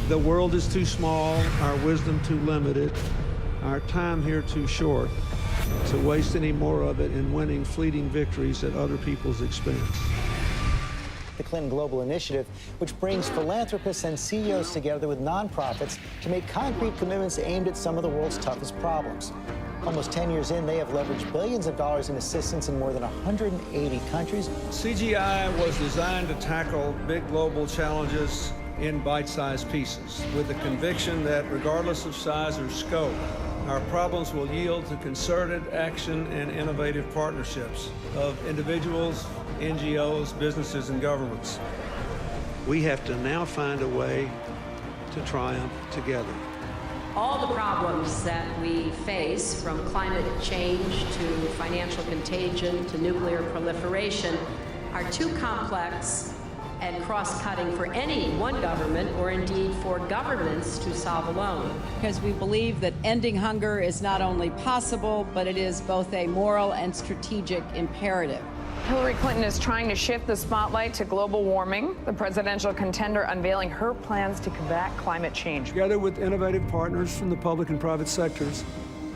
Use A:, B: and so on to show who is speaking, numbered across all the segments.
A: The world is too small, our wisdom too limited, our time here too short to waste any more of it in winning fleeting victories at other people's expense.
B: The Clinton Global Initiative, which brings philanthropists and CEOs together with nonprofits to make concrete commitments aimed at some of the world's toughest problems. Almost 10 years in, they have leveraged billions of dollars in assistance in more than 180 countries.
A: CGI was designed to tackle big global challenges in bite-sized pieces, with the conviction that regardless of size or scope, our problems will yield to concerted action and innovative partnerships of individuals, NGOs, businesses, and governments. We have to now find a way to triumph together.
C: All the problems that we face, from climate change to financial contagion to nuclear proliferation, are too complex and cross-cutting for any one government, or indeed for governments, to solve alone.
D: Because we believe that ending hunger is not only possible, but it is both a moral and strategic imperative.
E: Hillary Clinton is trying to shift the spotlight to global warming, the presidential contender unveiling her plans to combat climate change.
A: Together with innovative partners from the public and private sectors,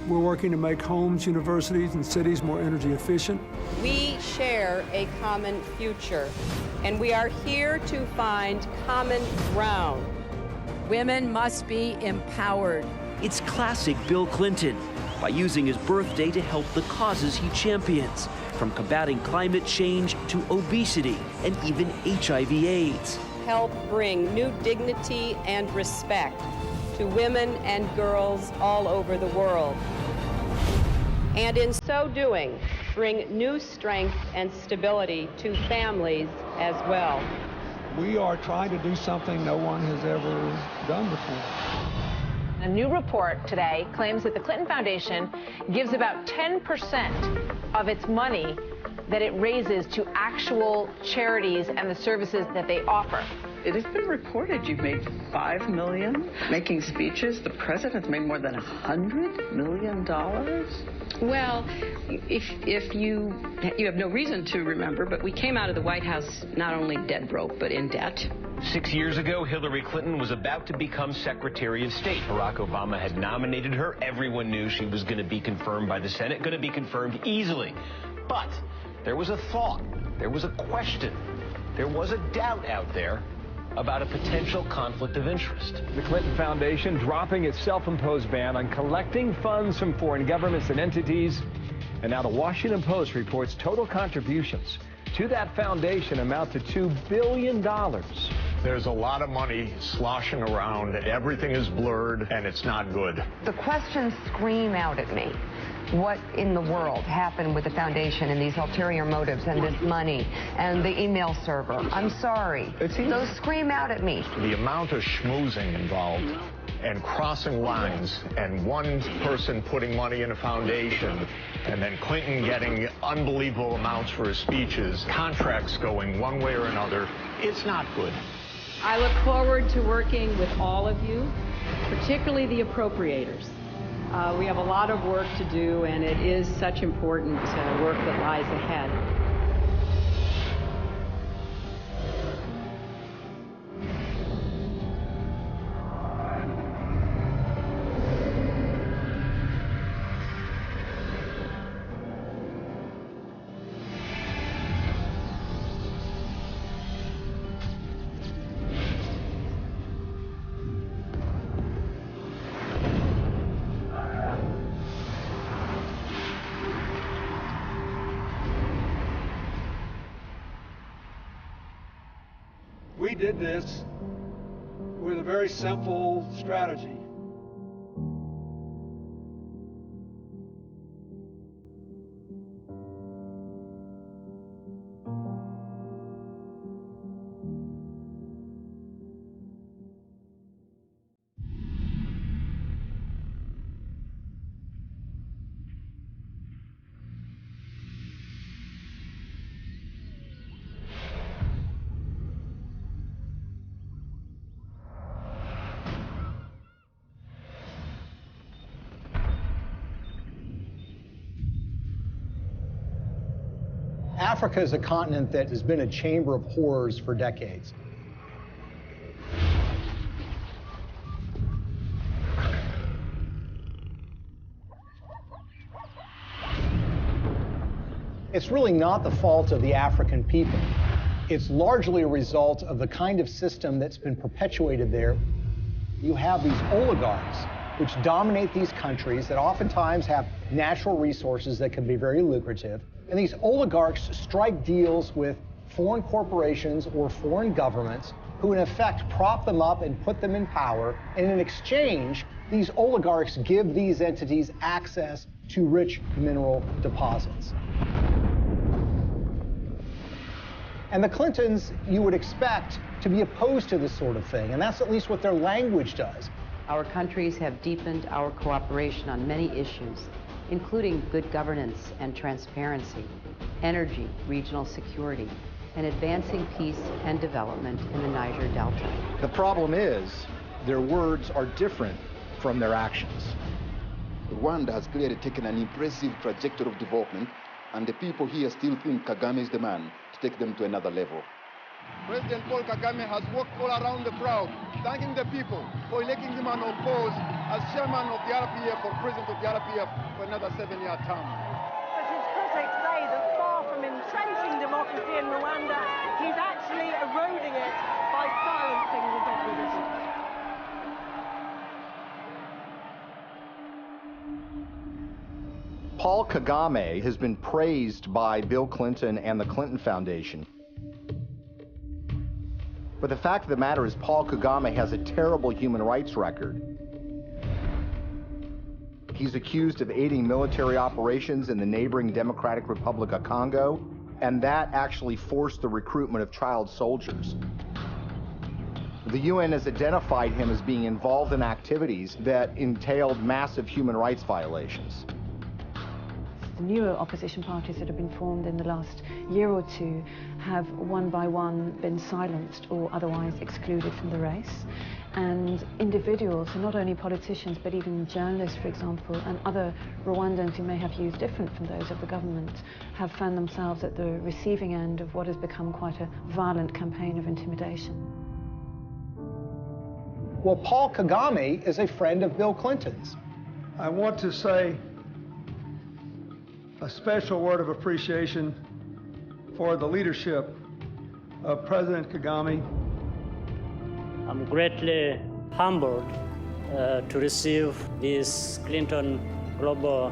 A: we're working to make homes, universities, and cities more energy efficient.
D: We share a common future, and we are here to find common ground. Women must be empowered.
F: It's classic Bill Clinton, by using his birthday to help the causes he champions, from combating climate change to obesity and even HIV/AIDS.
D: Help bring new dignity and respect to women and girls all over the world. And in so doing, bring new strength and stability to families as well.
A: We are trying to do something no one has ever done before.
E: A new report today claims that the Clinton Foundation gives about 10% of its money that it raises to actual charities and the services that they offer.
G: It has been reported you've made $5 million making speeches. The president's made more than $100 million.
C: Well, if you have no reason to remember, but we came out of the White House not only dead broke, but in debt.
H: 6 years ago, Hillary Clinton was about to become Secretary of State. Barack Obama had nominated her. Everyone knew she was going to be confirmed by the Senate, going to be confirmed easily. But there was a thought, there was a question, there was a doubt out there about a potential conflict of interest.
I: The Clinton Foundation dropping its self-imposed ban on collecting funds from foreign governments and entities. And now the Washington Post reports total contributions to that foundation amount to $2 billion.
J: There's a lot of money sloshing around, and everything is blurred, and it's not good.
K: The questions scream out at me. What in the world happened with the foundation and these ulterior motives and this money and the email server? I'm sorry. Those scream out at me.
J: The amount of schmoozing involved and crossing lines and one person putting money in a foundation and then Clinton getting unbelievable amounts for his speeches, contracts going one way or another, it's not good.
D: I look forward to working with all of you, particularly the appropriators. We have a lot of work to do, and it is such important work that lies ahead.
A: We did this with a very simple strategy.
L: Africa is a continent that has been a chamber of horrors for decades. It's really not the fault of the African people. It's largely a result of the kind of system that's been perpetuated there. You have these oligarchs which dominate these countries that oftentimes have natural resources that can be very lucrative. And these oligarchs strike deals with foreign corporations or foreign governments who in effect prop them up and put them in power. And in exchange, these oligarchs give these entities access to rich mineral deposits. And the Clintons, you would expect to be opposed to this sort of thing, and that's at least what their language does.
D: Our countries have deepened our cooperation on many issues, including good governance and transparency, energy, regional security, and advancing peace and development in the Niger Delta.
M: The problem is their words are different from their actions.
N: Rwanda has clearly taken an impressive trajectory of development, and the people here still think Kagame is the man to take them to another level.
O: President Paul Kagame has walked all around the crowd, thanking the people for electing him unopposed as chairman of the RPF or president of the RPF for another 7-year term.
P: But his critics say that far from entrenching democracy in Rwanda, he's actually eroding it by silencing his opposition.
M: Paul Kagame has been praised by Bill Clinton and the Clinton Foundation. But the fact of the matter is Paul Kagame has a terrible human rights record. He's accused of aiding military operations in the neighboring Democratic Republic of Congo, and that actually forced the recruitment of child soldiers. The UN has identified him as being involved in activities that entailed massive human rights violations.
Q: The newer opposition parties that have been formed in the last year or two have one by one been silenced or otherwise excluded from the race. And individuals, and not only politicians, but even journalists, for example, and other Rwandans who may have views different from those of the government, have found themselves at the receiving end of what has become quite a violent campaign of intimidation.
L: Well, Paul Kagame is a friend of Bill Clinton's.
A: I want to say a special word of appreciation for the leadership of President Kagame.
R: I'm greatly humbled to receive this Clinton Global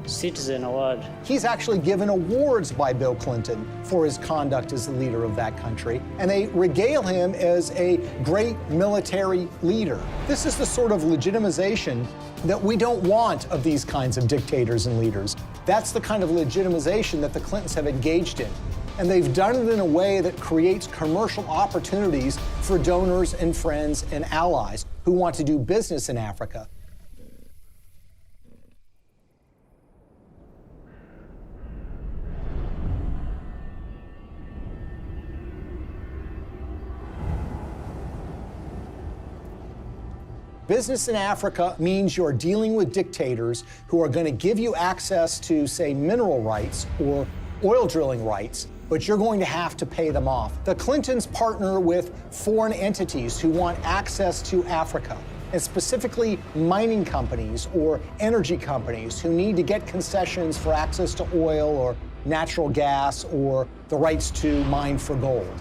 R: Citizen Award.
L: He's actually given awards by Bill Clinton for his conduct as the leader of that country, and they regale him as a great military leader. This is the sort of legitimization that we don't want of these kinds of dictators and leaders. That's the kind of legitimization that the Clintons have engaged in. And they've done it in a way that creates commercial opportunities for donors and friends and allies who want to do business in Africa. Business in Africa means you're dealing with dictators who are going to give you access to, say, mineral rights or oil drilling rights, but you're going to have to pay them off. The Clintons partner with foreign entities who want access to Africa, and specifically mining companies or energy companies who need to get concessions for access to oil or natural gas or the rights to mine for gold.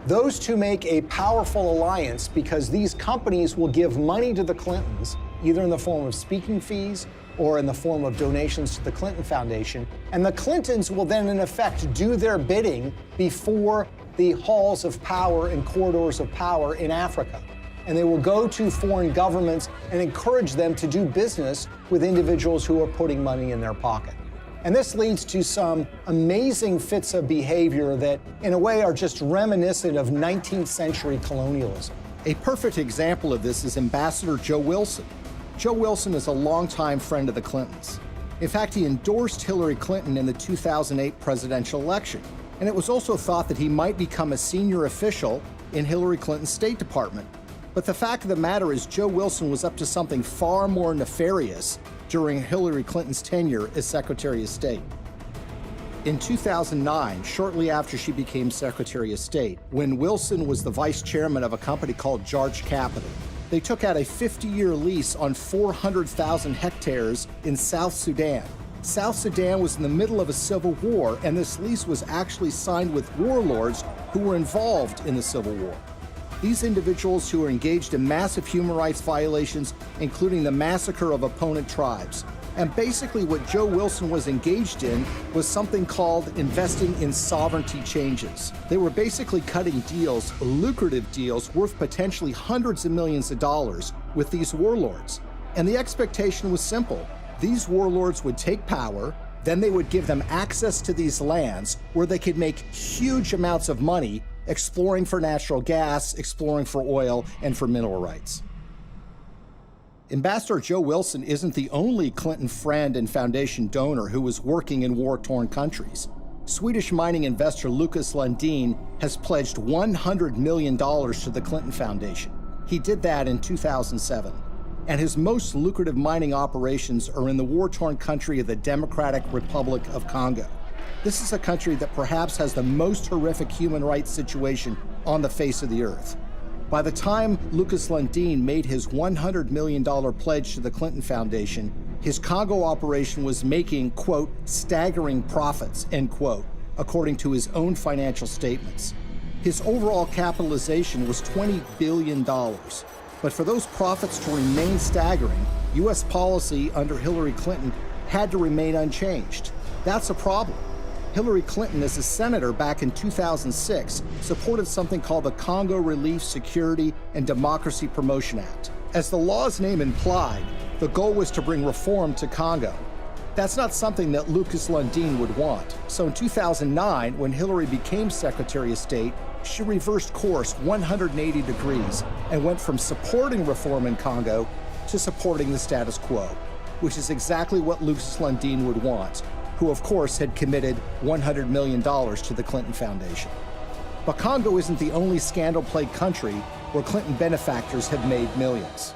L: Those two make a powerful alliance because these companies will give money to the Clintons, either in the form of speaking fees or in the form of donations to the Clinton Foundation. And the Clintons will then, in effect, do their bidding before the halls of power and corridors of power in Africa. And they will go to foreign governments and encourage them to do business with individuals who are putting money in their pocket. And this leads to some amazing fits of behavior that, in a way, are just reminiscent of 19th century colonialism.
M: A perfect example of this is Ambassador Joe Wilson. Joe Wilson is a longtime friend of the Clintons. In fact, he endorsed Hillary Clinton in the 2008 presidential election. And it was also thought that he might become a senior official in Hillary Clinton's State Department. But the fact of the matter is Joe Wilson was up to something far more nefarious during Hillary Clinton's tenure as Secretary of State. In 2009, shortly after she became Secretary of State, when Wilson was the vice chairman of a company called Jarge Capital, they took out a 50-year lease on 400,000 hectares in South Sudan. South Sudan was in the middle of a civil war, and this lease was actually signed with warlords who were involved in the civil war. These individuals who were engaged in massive human rights violations, including the massacre of opponent tribes. And basically what Joe Wilson was engaged in was something called investing in sovereignty changes. They were basically cutting deals, lucrative deals, worth potentially hundreds of millions of dollars with these warlords. And the expectation was simple. These warlords would take power, then they would give them access to these lands where they could make huge amounts of money exploring for natural gas, exploring for oil, and for mineral rights. Ambassador Joe Wilson isn't the only Clinton friend and foundation donor who was working in war-torn countries. Swedish mining investor Lucas Lundin has pledged $100 million to the Clinton Foundation. He did that in 2007. And his most lucrative mining operations are in the war-torn country of the Democratic Republic of Congo. This is a country that perhaps has the most horrific human rights situation on the face of the earth. By the time Lucas Lundin made his $100 million pledge to the Clinton Foundation, his Congo operation was making, quote, staggering profits, end quote, according to his own financial statements. His overall capitalization was $20 billion. But for those profits to remain staggering, U.S. policy under Hillary Clinton had to remain unchanged. That's a problem. Hillary Clinton, as a senator back in 2006, supported something called the Congo Relief, Security, and Democracy Promotion Act. As the law's name implied, the goal was to bring reform to Congo. That's not something that Lucas Lundin would want. So in 2009, when Hillary became Secretary of State, she reversed course 180 degrees and went from supporting reform in Congo to supporting the status quo, which is exactly what Lucas Lundin would want, who of course had committed $100 million to the Clinton Foundation. But Congo isn't the only scandal-plagued country where Clinton benefactors have made millions.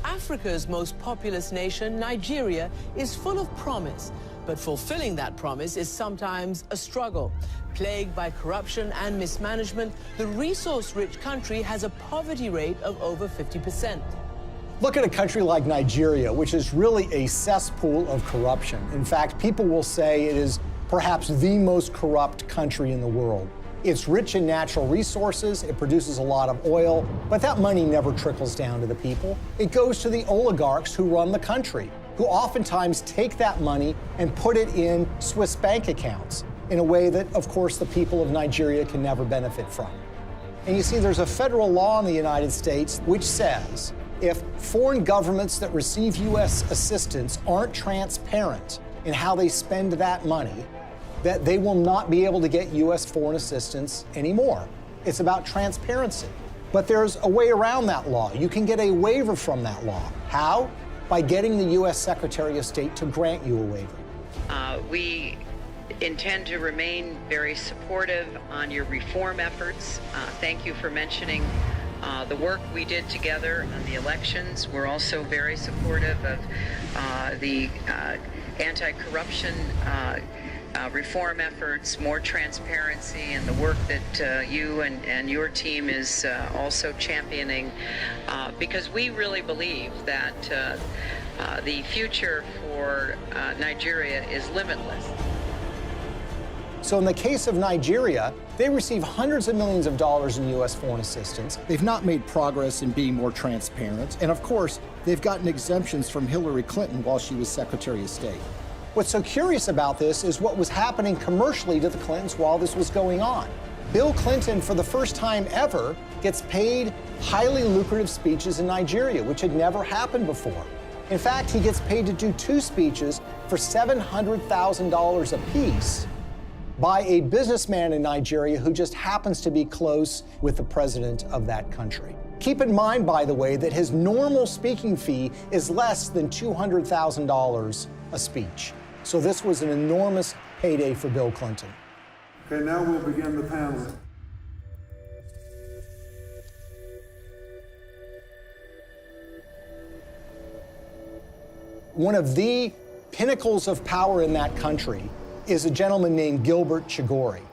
S: Africa's most populous nation, Nigeria, is full of promise, but fulfilling that promise is sometimes a struggle. Plagued by corruption and mismanagement, the resource-rich country has a poverty rate of over 50%.
L: Look at a country like Nigeria, which is really a cesspool of corruption. In fact, people will say it is perhaps the most corrupt country in the world. It's rich in natural resources, it produces a lot of oil, but that money never trickles down to the people. It goes to the oligarchs who run the country, who oftentimes take that money and put it in Swiss bank accounts in a way that, of course, the people of Nigeria can never benefit from. And you see, there's a federal law in the United States which says if foreign governments that receive U.S. assistance aren't transparent in how they spend that money, that they will not be able to get U.S. foreign assistance anymore. It's about transparency. But there's a way around that law. You can get a waiver from that law. How? By getting the U.S. Secretary of State to grant you a waiver.
T: We intend to remain very supportive on your reform efforts. Thank you for mentioning the work we did together on the elections. We're also very supportive of the anti-corruption reform efforts, more transparency, and the work that you and your team is also championing, because we really believe that the future for Nigeria is limitless.
L: So in the case of Nigeria, they receive hundreds of millions of dollars in U.S. foreign assistance.
M: They've not made progress in being more transparent, and of course, they've gotten exemptions from Hillary Clinton while she was Secretary of State.
L: What's so curious about this is what was happening commercially to the Clintons while this was going on. Bill Clinton, for the first time ever, gets paid highly lucrative speeches in Nigeria, which had never happened before. In fact, he gets paid to do 2 speeches for $700,000 apiece by a businessman in Nigeria who just happens to be close with the president of that country. Keep in mind, by the way, that his normal speaking fee is less than $200,000 a speech. So this was an enormous payday for Bill Clinton.
U: Okay, now we'll begin the panel.
L: One of the pinnacles of power in that country is a gentleman named Gilbert Chagoury.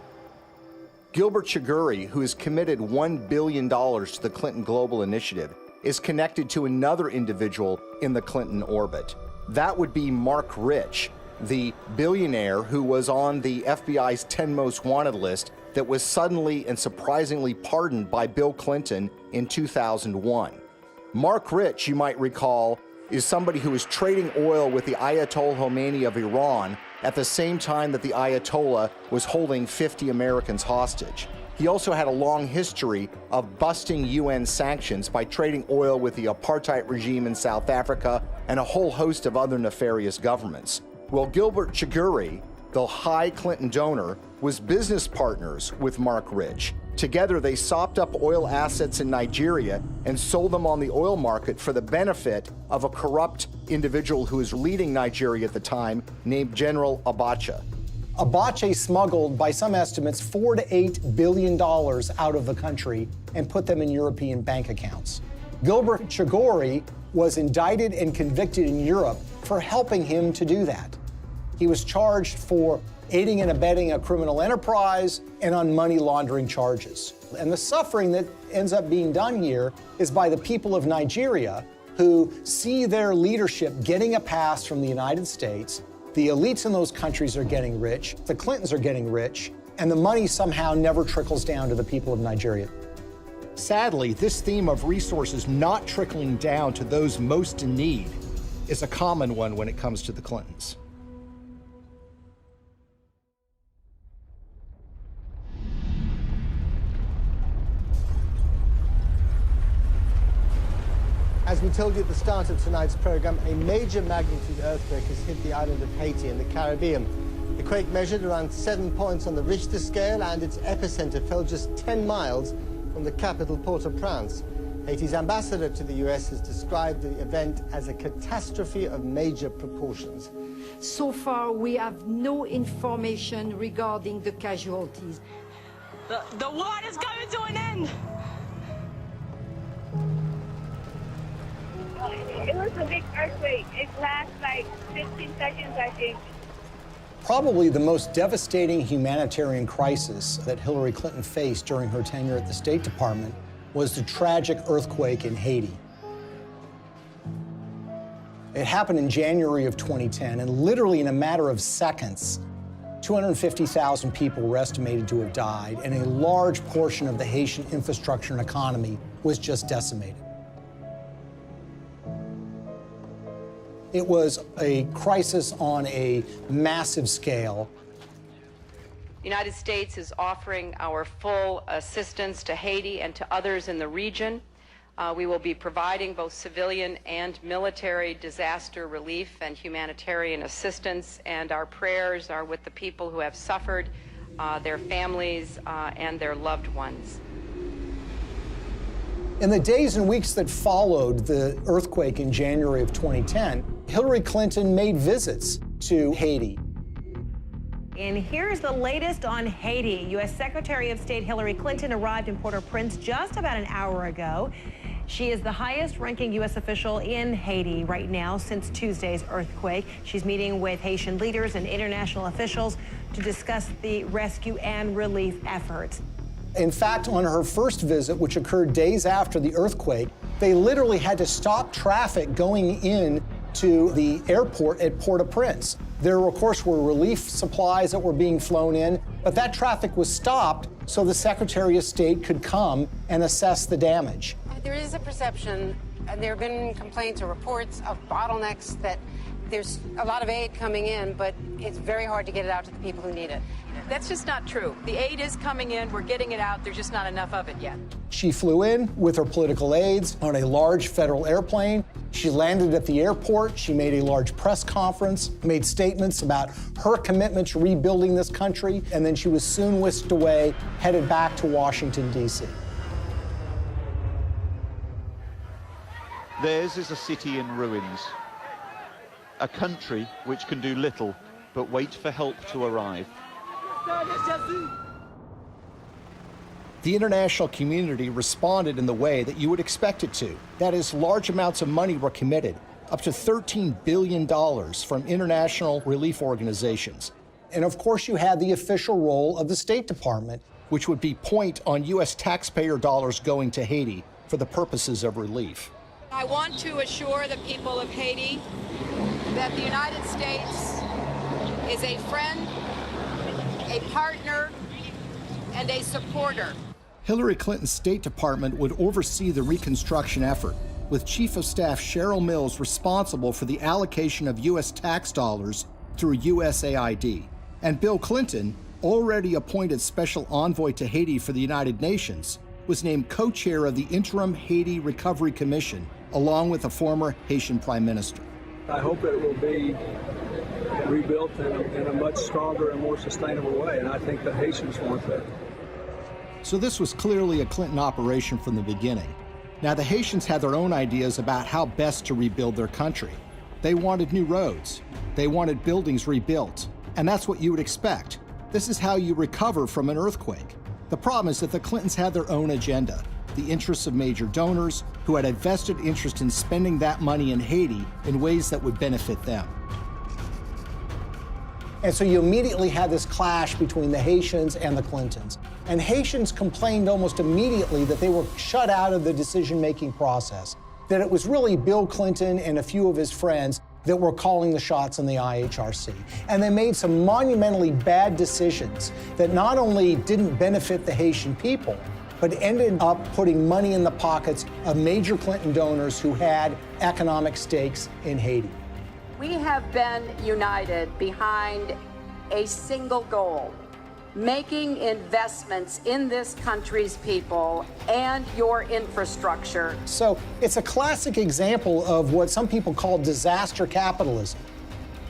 M: Gilbert Chagoury, who has committed $1 billion to the Clinton Global Initiative, is connected to another individual in the Clinton orbit. That would be Marc Rich, the billionaire who was on the FBI's 10 most wanted list that was suddenly and surprisingly pardoned by Bill Clinton in 2001. Marc Rich, you might recall, is somebody who was trading oil with the Ayatollah Khomeini of Iran at the same time that the Ayatollah was holding 50 Americans hostage. He also had a long history of busting UN sanctions by trading oil with the apartheid regime in South Africa and a whole host of other nefarious governments. Well, Gilbert Chagoury, the high Clinton donor, was business partners with Marc Rich. Together, they sopped up oil assets in Nigeria and sold them on the oil market for the benefit of a corrupt individual who was leading Nigeria at the time, named General Abacha.
L: Abacha smuggled, by some estimates, $4 to $8 billion out of the country and put them in European bank accounts. Gilbert Chagoury was indicted and convicted in Europe for helping him to do that. He was charged for aiding and abetting a criminal enterprise and on money laundering charges. And the suffering that ends up being done here is by the people of Nigeria, who see their leadership getting a pass from the United States. The elites in those countries are getting rich, the Clintons are getting rich, and the money somehow never trickles down to the people of Nigeria.
M: Sadly, this theme of resources not trickling down to those most in need is a common one when it comes to the Clintons.
B: As we told you at the start of tonight's program, a major magnitude earthquake has hit the island of Haiti in the Caribbean. The quake measured around 7 points on the Richter scale, and its epicenter fell just 10 miles from the capital, Port-au-Prince. Haiti's ambassador to the U.S. has described the event as a catastrophe of major proportions.
V: So far, we have no information regarding the casualties.
P: The war is coming to an end!
W: It was a big earthquake. It lasted like 15 seconds, I think.
L: Probably the most devastating humanitarian crisis that Hillary Clinton faced during her tenure at the State Department was the tragic earthquake in Haiti. It happened in January of 2010, and literally in a matter of seconds, 250,000 people were estimated to have died, and a large portion of the Haitian infrastructure and economy was just decimated. It was a crisis on a massive scale.
D: The United States is offering our full assistance to Haiti and to others in the region. We will be providing both civilian and military disaster relief and humanitarian assistance, and our prayers are with the people who have suffered, their families, and their loved ones.
L: In the days and weeks that followed the earthquake in January of 2010, Hillary Clinton made visits to Haiti.
X: And here's the latest on Haiti. U.S. Secretary of State Hillary Clinton arrived in Port-au-Prince just about an hour ago. She is the highest-ranking U.S. official in Haiti right now since Tuesday's earthquake. She's meeting with Haitian leaders and international officials to discuss the rescue and relief efforts.
L: In fact, on her first visit, which occurred days after the earthquake, they literally had to stop traffic going in to the airport at Port-au-Prince. There, of course, were relief supplies that were being flown in, but that traffic was stopped so the Secretary of State could come and assess the damage.
Y: There is a perception, and there have been complaints or reports of bottlenecks, that there's a lot of aid coming in, but it's very hard to get it out to the people who need it.
C: That's just not true. The aid is coming in, we're getting it out, there's just not enough of it yet.
L: She flew in with her political aides on a large federal airplane. She landed at the airport. She made a large press conference, made statements about her commitment to rebuilding this country, and then she was soon whisked away, headed back to Washington, D.C.
Z: Theirs is a city in ruins, a country which can do little but wait for help to arrive.
M: The international community responded in the way that you would expect it to. That is, large amounts of money were committed, up to $13 billion from international relief organizations.
L: And of course, you had the official role of the State Department,
M: which would be point on U.S. taxpayer dollars going to Haiti for the purposes of relief.
D: I want to assure the people of Haiti that the United States is a friend, a partner, and a supporter.
M: Hillary Clinton's State Department would oversee the reconstruction effort, with Chief of Staff Cheryl Mills responsible for the allocation of U.S. tax dollars through USAID. And Bill Clinton, already appointed Special Envoy to Haiti for the United Nations, was named co-chair of the Interim Haiti Recovery Commission, along with a former Haitian Prime Minister.
A: I hope it will be rebuilt in a much stronger and more sustainable way, and I think the Haitians want that.
M: So this was clearly a Clinton operation from the beginning. Now, the Haitians had their own ideas about how best to rebuild their country. They wanted new roads. They wanted buildings rebuilt. And that's what you would expect. This is how you recover from an earthquake. The problem is that the Clintons had their own agenda, the interests of major donors who had a vested interest in spending that money in Haiti in ways that would benefit them.
L: And so you immediately had this clash between the Haitians and the Clintons. And Haitians complained almost immediately that they were shut out of the decision-making process, that it was really Bill Clinton and a few of his friends that were calling the shots in the IHRC. And they made some monumentally bad decisions that not only didn't benefit the Haitian people, but ended up putting money in the pockets of major Clinton donors who had economic stakes in Haiti.
D: We have been united behind a single goal: making investments in this country's people and your infrastructure.
L: So it's a classic example of what some people call disaster capitalism.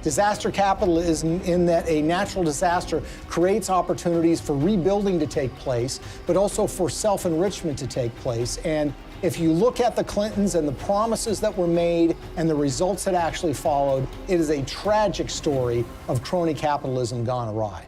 L: Disaster capitalism in that a natural disaster creates opportunities for rebuilding to take place, but also for self-enrichment to take place. And if you look at the Clintons and the promises that were made and the results that actually followed, it is a tragic story of crony capitalism gone awry.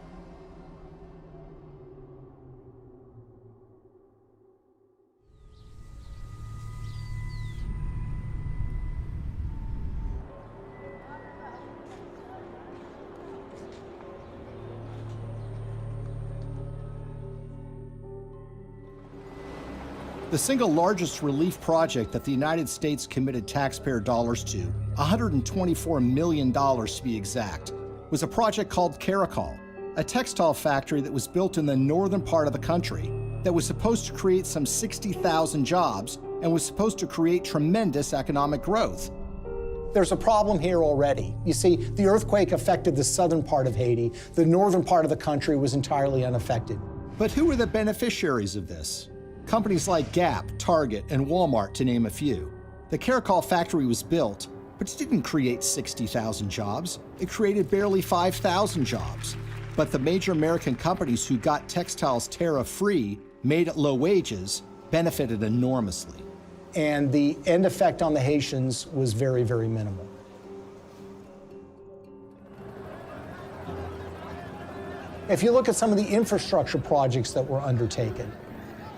M: The single largest relief project that the United States committed taxpayer dollars to, $124 million to be exact, was a project called Caracol, a textile factory that was built in the northern part of the country that was supposed to create some 60,000 jobs and was supposed to create tremendous economic growth.
L: There's a problem here already. You see, the earthquake affected the southern part of Haiti. The northern part of the country was entirely unaffected.
M: But who were the beneficiaries of this? Companies like Gap, Target, and Walmart, to name a few. The Caracol factory was built, but it didn't create 60,000 jobs. It created barely 5,000 jobs. But the major American companies who got textiles tariff-free, made at low wages, benefited enormously.
L: And the end effect on the Haitians was very, very minimal. If you look at some of the infrastructure projects that were undertaken,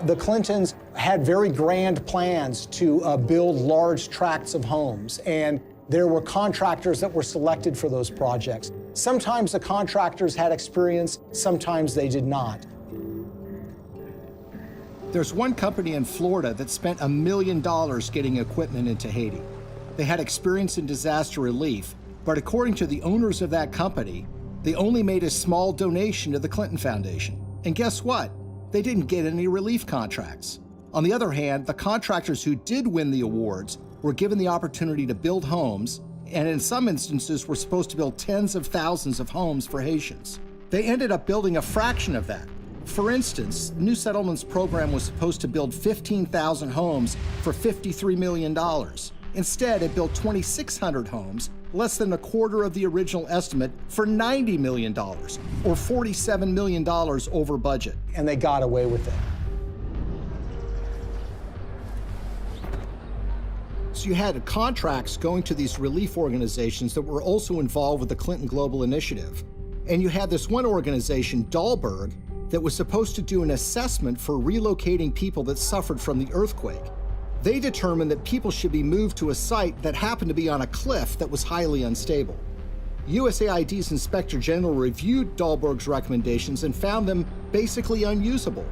L: the Clintons had very grand plans to build large tracts of homes, and there were contractors that were selected for those projects. Sometimes the contractors had experience, sometimes they did not.
M: There's one company in Florida that spent $1 million getting equipment into Haiti. They had experience in disaster relief, but according to the owners of that company, they only made a small donation to the Clinton Foundation. And guess what? They didn't get any relief contracts. On the other hand, the contractors who did win the awards were given the opportunity to build homes, and in some instances were supposed to build tens of thousands of homes for Haitians. They ended up building a fraction of that. For instance, the New Settlements program was supposed to build 15,000 homes for $53 million. Instead, it built 2,600 homes, less than a quarter of the original estimate, for $90 million, or $47 million over budget.
L: And they got away with it.
M: So you had contracts going to these relief organizations that were also involved with the Clinton Global Initiative. And you had this one organization, Dahlberg, that was supposed to do an assessment for relocating people that suffered from the earthquake. They determined that people should be moved to a site that happened to be on a cliff that was highly unstable. USAID's Inspector General reviewed Dahlberg's recommendations and found them basically unusable.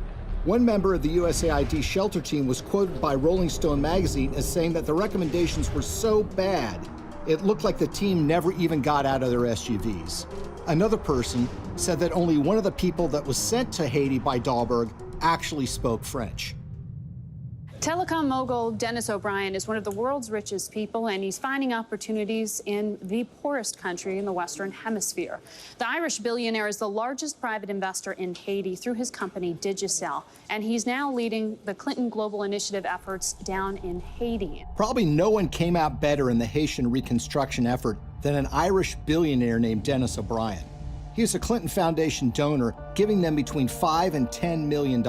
M: One member of the USAID shelter team was quoted by Rolling Stone magazine as saying that the recommendations were so bad, it looked like the team never even got out of their SUVs. Another person said that only one of the people that was sent to Haiti by Dahlberg actually spoke French.
E: Telecom mogul Dennis O'Brien is one of the world's richest people, and he's finding opportunities in the poorest country in the Western Hemisphere. The Irish billionaire is the largest private investor in Haiti through his company Digicel, and he's now leading the Clinton Global Initiative efforts down in Haiti.
M: Probably no one came out better in the Haitian reconstruction effort than an Irish billionaire named Dennis O'Brien. He was a Clinton Foundation donor, giving them between $5 and $10 million.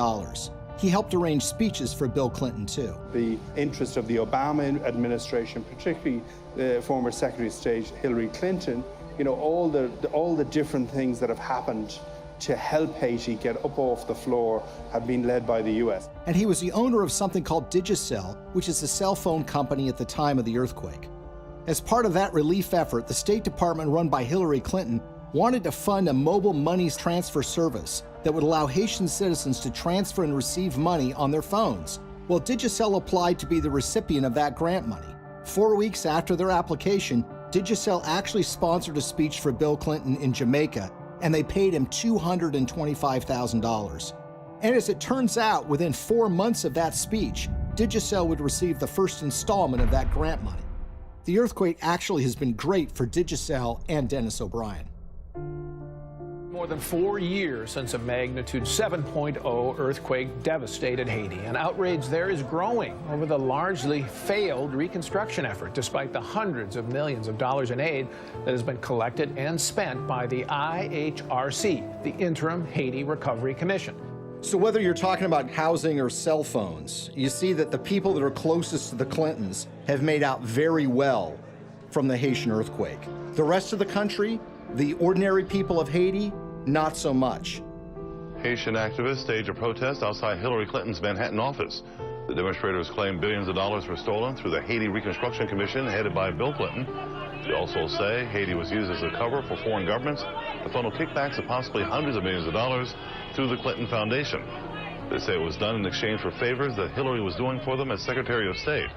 M: He helped arrange speeches for Bill Clinton, too.
U: The interest of the Obama administration, particularly the former Secretary of State Hillary Clinton, all the different things that have happened to help Haiti get up off the floor have been led by the U.S.
M: And he was the owner of something called Digicel, which is a cell phone company at the time of the earthquake. As part of that relief effort, the State Department run by Hillary Clinton wanted to fund a mobile money transfer service that would allow Haitian citizens to transfer and receive money on their phones. Well, Digicel applied to be the recipient of that grant money. 4 weeks after their application, Digicel actually sponsored a speech for Bill Clinton in Jamaica, and they paid him $225,000. And as it turns out, within 4 months of that speech, Digicel would receive the first installment of that grant money. The earthquake actually has been great for Digicel and Dennis O'Brien.
F: More than 4 years since a magnitude 7.0 earthquake devastated Haiti, and outrage there is growing over the largely failed reconstruction effort, despite the hundreds of millions of dollars in aid that has been collected and spent by the IHRC, the Interim Haiti Recovery Commission.
M: So whether you're talking about housing or cell phones, you see that the people that are closest to the Clintons have made out very well from the Haitian earthquake. The rest of the country, the ordinary people of Haiti, not so much.
G: Haitian activists staged a protest outside Hillary Clinton's Manhattan office. The demonstrators claim billions of dollars were stolen through the Haiti Reconstruction Commission headed by Bill Clinton. They also say Haiti was used as a cover for foreign governments to funnel kickbacks of possibly hundreds of millions of dollars through the Clinton Foundation. They say it was done in exchange for favors that Hillary was doing for them as Secretary of State.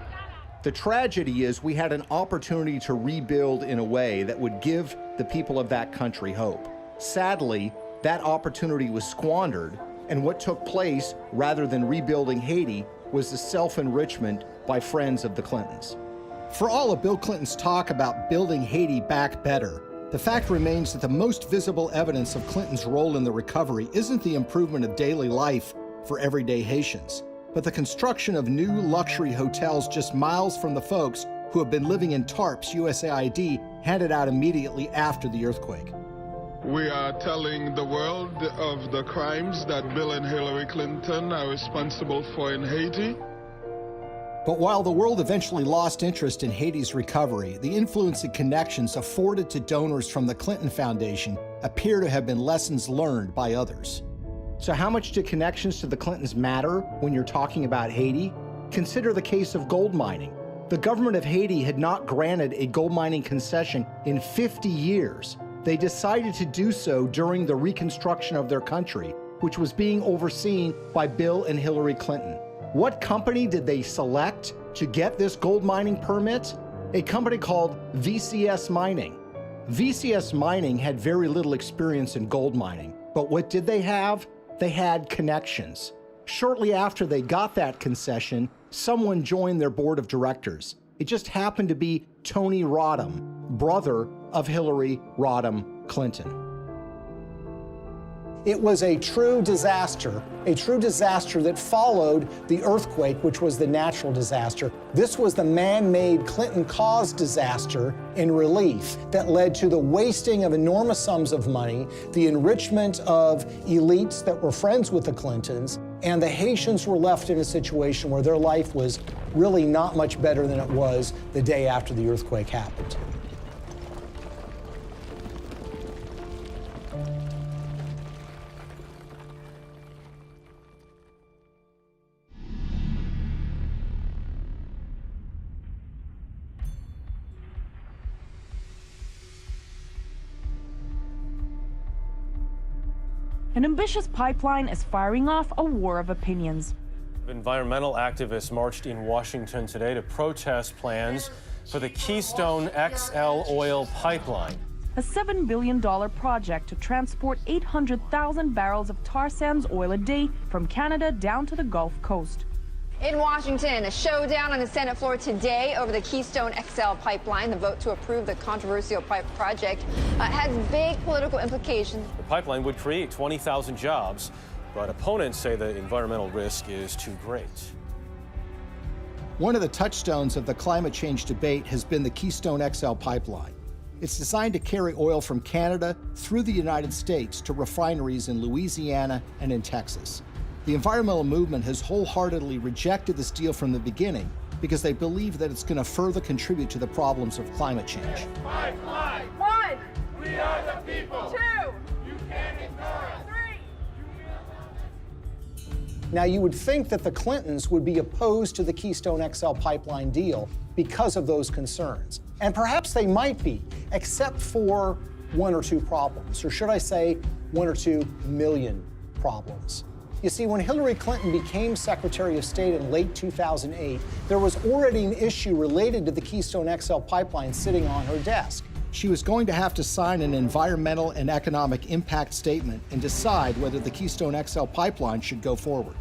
M: The tragedy is we had an opportunity to rebuild in a way that would give the people of that country hope. Sadly, that opportunity was squandered, and what took place, rather than rebuilding Haiti, was the self-enrichment by friends of the Clintons. For all of Bill Clinton's talk about building Haiti back better, the fact remains that the most visible evidence of Clinton's role in the recovery isn't the improvement of daily life for everyday Haitians, but the construction of new luxury hotels just miles from the folks who have been living in tarps USAID handed out immediately after the earthquake.
H: We are telling the world of the crimes that Bill and Hillary Clinton are responsible for in Haiti.
M: But while the world eventually lost interest in Haiti's recovery, the influence and connections afforded to donors from the Clinton Foundation appear to have been lessons learned by others. So how much do connections to the Clintons matter when you're talking about Haiti? Consider the case of gold mining. The government of Haiti had not granted a gold mining concession in 50 years. They decided to do so during the reconstruction of their country, which was being overseen by Bill and Hillary Clinton. What company did they select to get this gold mining permit? A company called VCS Mining. VCS Mining had very little experience in gold mining, but what did they have? They had connections. Shortly after they got that concession, someone joined their board of directors. It just happened to be Tony Rodham, brother of Hillary Rodham Clinton.
L: It was a true disaster that followed the earthquake, which was the natural disaster. This was the man-made Clinton-caused disaster in relief that led to the wasting of enormous sums of money, the enrichment of elites that were friends with the Clintons, and the Haitians were left in a situation where their life was really not much better than it was the day after the earthquake happened.
I: an ambitious pipeline is firing off a war of opinions.
J: Environmental activists marched in Washington today to protest plans for the Keystone XL oil pipeline.
I: A $7 billion project to transport 800,000 barrels of tar sands oil a day from Canada down to the Gulf Coast.
K: In Washington, a showdown on the Senate floor today over the Keystone XL pipeline. The vote to approve the controversial project has big political implications.
J: The pipeline would create 20,000 jobs, but opponents say the environmental risk is too great.
M: One of the touchstones of the climate change debate has been the Keystone XL pipeline. It's designed to carry oil from Canada through the United States to refineries in Louisiana and in Texas. The environmental movement has wholeheartedly rejected this deal from the beginning because they believe that it's going to further contribute to the problems of climate change.
K: Pipeline. 1. We are the people. 2. You can't ignore us. 3.
L: Now, you would think that the Clintons would be opposed to the Keystone XL pipeline deal because of those concerns. And perhaps they might be, except for one or two problems, or should I say 1 or 2 million problems. You see, when Hillary Clinton became Secretary of State in late 2008, there was already an issue related to the Keystone XL pipeline sitting on her desk.
M: She was going to have to sign an environmental and economic impact statement and decide whether the Keystone XL pipeline should go forward.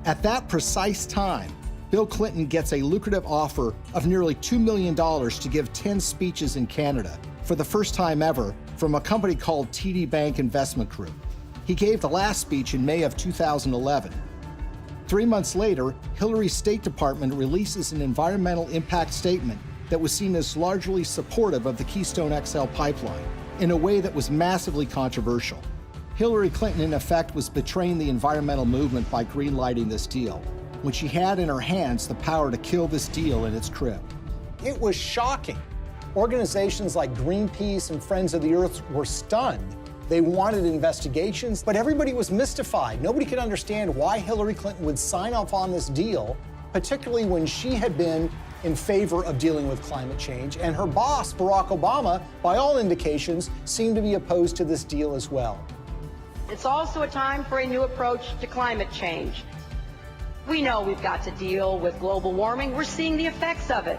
M: At that precise time, Bill Clinton gets a lucrative offer of nearly $2 million to give 10 speeches in Canada for the first time ever from a company called TD Bank Investment Group. He gave the last speech in May of 2011. 3 months later, Hillary's State Department releases an environmental impact statement that was seen as largely supportive of the Keystone XL pipeline in a way that was massively controversial. Hillary Clinton, in effect, was betraying the environmental movement by greenlighting this deal, when she had in her hands the power to kill this deal in its crib.
L: It was shocking. Organizations like Greenpeace and Friends of the Earth were stunned. They wanted investigations, but everybody was mystified. Nobody could understand why Hillary Clinton would sign off on this deal, particularly when she had been in favor of dealing with climate change, and her boss, Barack Obama, by all indications, seemed to be opposed to this deal as well.
N: It's also a time for a new approach to climate change. We know we've got to deal with global warming. We're seeing the effects of it.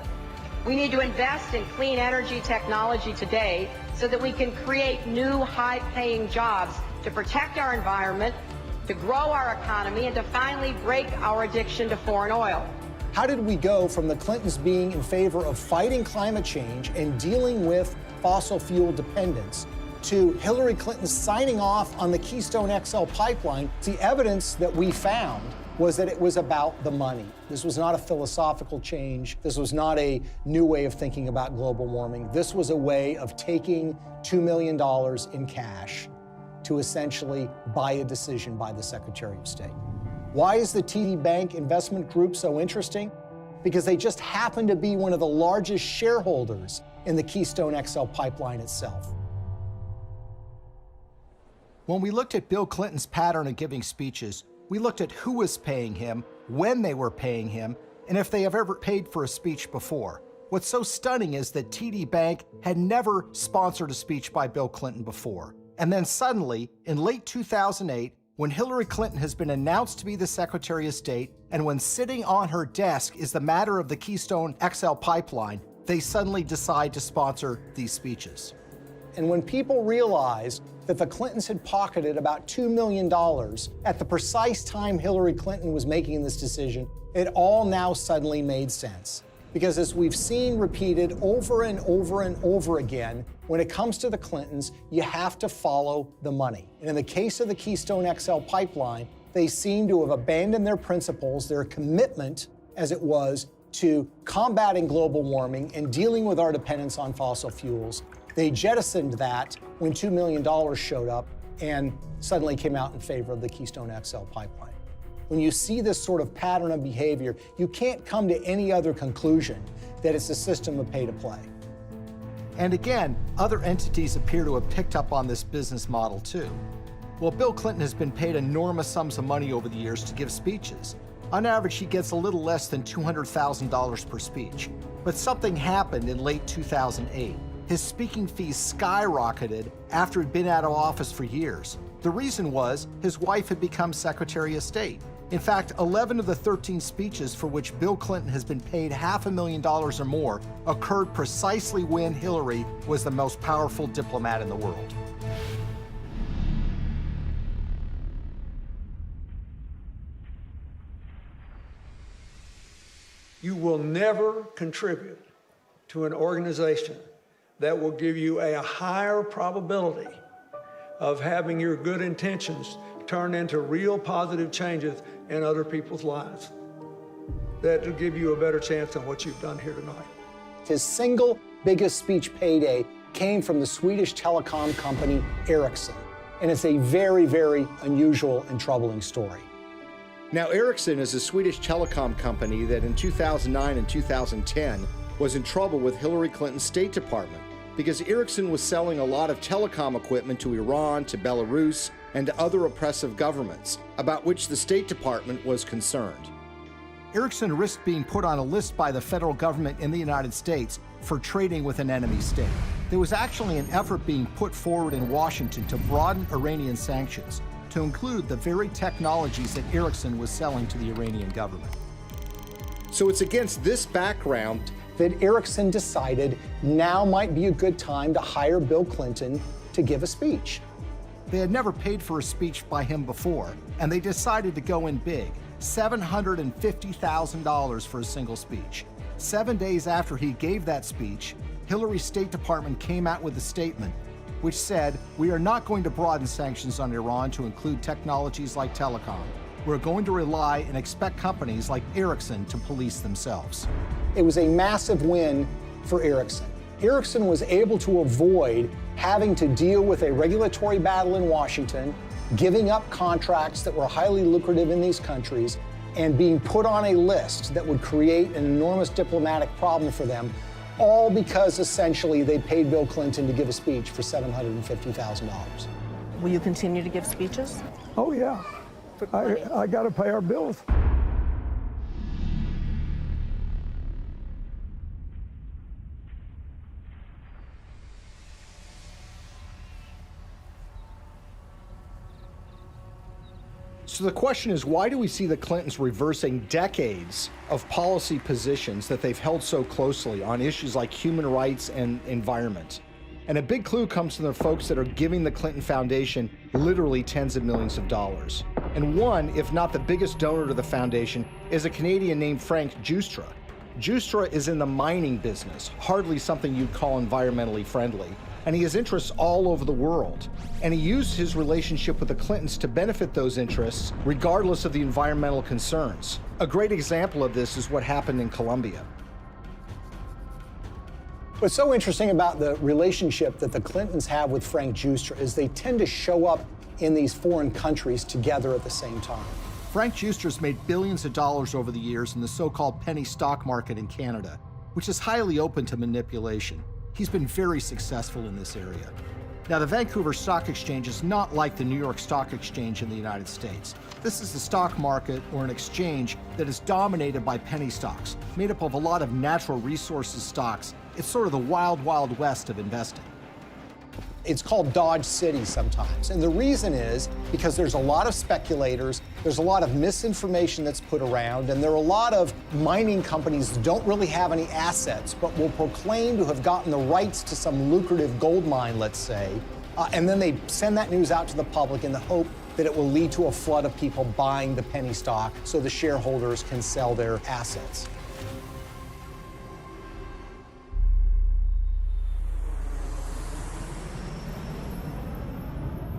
N: We need to invest in clean energy technology today so that we can create new high-paying jobs to protect our environment, to grow our economy, and to finally break our addiction to foreign oil.
L: How did we go from the Clintons being in favor of fighting climate change and dealing with fossil fuel dependence to Hillary Clinton signing off on the Keystone XL pipeline? The evidence that we found was that it was about the money. This was not a philosophical change. This was not a new way of thinking about global warming. This was a way of taking $2 million in cash to essentially buy a decision by the Secretary of State. Why is the TD Bank Investment Group so interesting? Because they just happen to be one of the largest shareholders in the Keystone XL pipeline itself.
M: When we looked at Bill Clinton's pattern of giving speeches, we looked at who was paying him, when they were paying him, and if they have ever paid for a speech before. What's so stunning is that TD Bank had never sponsored a speech by Bill Clinton before. And then suddenly, in late 2008, when Hillary Clinton has been announced to be the Secretary of State, and when sitting on her desk is the matter of the Keystone XL pipeline, they suddenly decide to sponsor these speeches.
L: And when people realized that the Clintons had pocketed about $2 million at the precise time Hillary Clinton was making this decision, it all now suddenly made sense. Because as we've seen repeated over and over and over again, when it comes to the Clintons, you have to follow the money. And in the case of the Keystone XL pipeline, they seem to have abandoned their principles, their commitment, as it was, to combating global warming and dealing with our dependence on fossil fuels. They jettisoned that when $2 million showed up and suddenly came out in favor of the Keystone XL pipeline. When you see this sort of pattern of behavior, you can't come to any other conclusion that it's a system of pay to play.
M: And again, other entities appear to have picked up on this business model too. Well, Bill Clinton has been paid enormous sums of money over the years to give speeches. On average, he gets a little less than $200,000 per speech. But something happened in late 2008. his speaking fees skyrocketed after he'd been out of office for years. The reason was his wife had become Secretary of State. In fact, 11 of the 13 speeches for which Bill Clinton has been paid $500,000 or more occurred precisely when Hillary was the most powerful diplomat in the world.
A: You will never contribute to an organization that will give you a higher probability of having your good intentions turn into real positive changes in other people's lives. That will give you a better chance than what you've done here tonight.
L: His single biggest speech payday came from the Swedish telecom company Ericsson. And it's a very, very unusual and troubling story.
M: Now, Ericsson is a Swedish telecom company that in 2009 and 2010 was in trouble with Hillary Clinton's State Department because Ericsson was selling a lot of telecom equipment to Iran, to Belarus, and to other oppressive governments, about which the State Department was concerned. Ericsson risked being put on a list by the federal government in the United States for trading with an enemy state. There was actually an effort being put forward in Washington to broaden Iranian sanctions to include the very technologies that Ericsson was selling to the Iranian government. So it's against this background
L: that Ericsson decided now might be a good time to hire Bill Clinton to give a speech.
M: They had never paid for a speech by him before, and they decided to go in big, $750,000 for a single speech. 7 days after he gave that speech, Hillary's State Department came out with a statement which said, "We are not going to broaden sanctions on Iran to include technologies like telecom. We're going to rely and expect companies like Ericsson to police themselves."
L: It was a massive win for Ericsson. Ericsson was able to avoid having to deal with a regulatory battle in Washington, giving up contracts that were highly lucrative in these countries, and being put on a list that would create an enormous diplomatic problem for them, all because essentially they paid Bill Clinton to give a speech for $750,000.
B: Will you continue to give speeches?
O: Oh, yeah. I got to pay our bills.
M: So the question is, why do we see the Clintons reversing decades of policy positions that they've held so closely on issues like human rights and environment? And a big clue comes from the folks that are giving the Clinton Foundation literally tens of millions of dollars. And one, if not the biggest donor to the foundation, is a Canadian named Frank Giustra. Giustra is in the mining business, hardly something you'd call environmentally friendly. And he has interests all over the world. And he used his relationship with the Clintons to benefit those interests, regardless of the environmental concerns. A great example of this is what happened in Colombia.
L: What's so interesting about the relationship that the Clintons have with Frank Giustra is they tend to show up in these foreign countries together at the same time.
M: Frank Giustra's made billions of dollars over the years in the so-called penny stock market in Canada, which is highly open to manipulation. He's been very successful in this area. Now, the Vancouver Stock Exchange is not like the New York Stock Exchange in the United States. This is a stock market or an exchange that is dominated by penny stocks, made up of a lot of natural resources stocks. It's sort of the wild, wild west of investing.
L: It's called Dodge City sometimes. And the reason is because there's a lot of speculators, there's a lot of misinformation that's put around, and there are a lot of mining companies that don't really have any assets, but will proclaim to have gotten the rights to some lucrative gold mine, let's say, and then they send that news out to the public in the hope that it will lead to a flood of people buying the penny stock so the shareholders can sell their assets.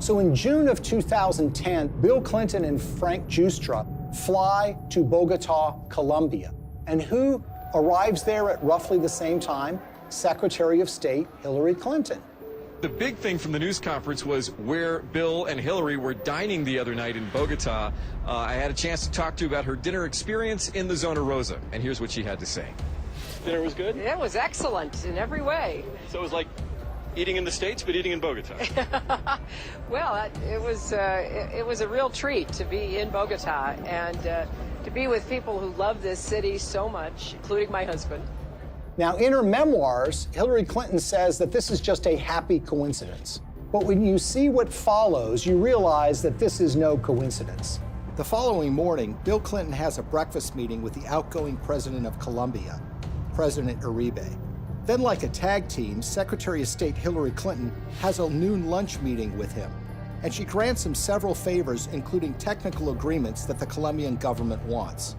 L: So in June of 2010, Bill Clinton and Frank Giustra fly to Bogota, Colombia. And who arrives there at roughly the same time? Secretary of State Hillary Clinton.
Q: The big thing from the news conference was where Bill and Hillary were dining the other night in Bogota. I had a chance to talk to about her dinner experience in the Zona Rosa, and here's what she had to say. Dinner was good?
D: It was excellent in every way.
Q: So it was like eating in the States, but eating in Bogota.
D: Well, it was a real treat to be in Bogota and to be with people who love this city so much, including my husband.
L: Now, in her memoirs, Hillary Clinton says that this is just a happy coincidence. But when you see what follows, you realize that this is no coincidence.
M: The following morning, Bill Clinton has a breakfast meeting with the outgoing president of Colombia, President Uribe. Then, like a tag team, Secretary of State Hillary Clinton has a noon lunch meeting with him, and she grants him several favors, including technical agreements that the Colombian government wants.